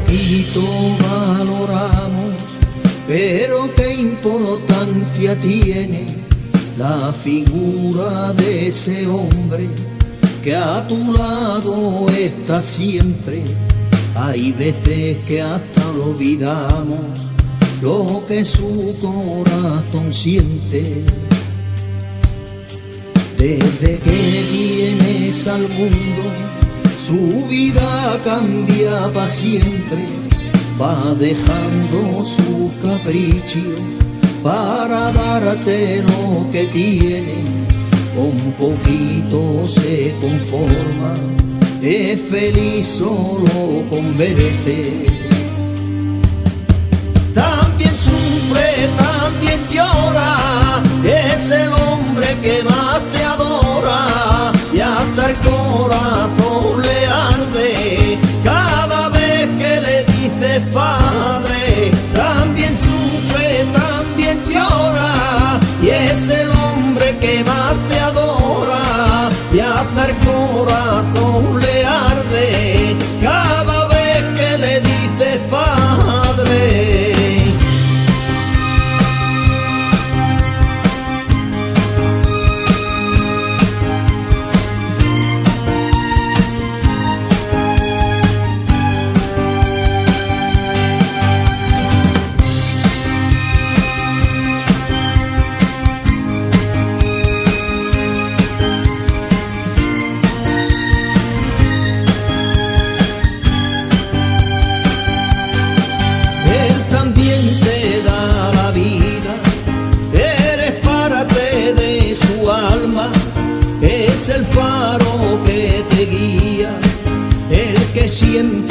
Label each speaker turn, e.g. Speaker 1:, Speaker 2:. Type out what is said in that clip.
Speaker 1: poquito valoramos, pero qué importancia tiene la figura de ese hombre que a tu lado está siempre. Hay veces que hasta lo olvidamos, lo que su corazón siente. Desde que vienes al mundo, su vida cambia para siempre. Va dejando su capricho para darte lo que tiene. Con poquito se conforma, es feliz solo con verte. También sufre, también llora, es el hombre que más te adora, y hasta el corazón le arde cada vez que le dices padre. También sufre, también llora, y es el hombre que más te adora, y hasta el corazón le arde cada vez que le dices padre. Es el faro que te guía, el que siempre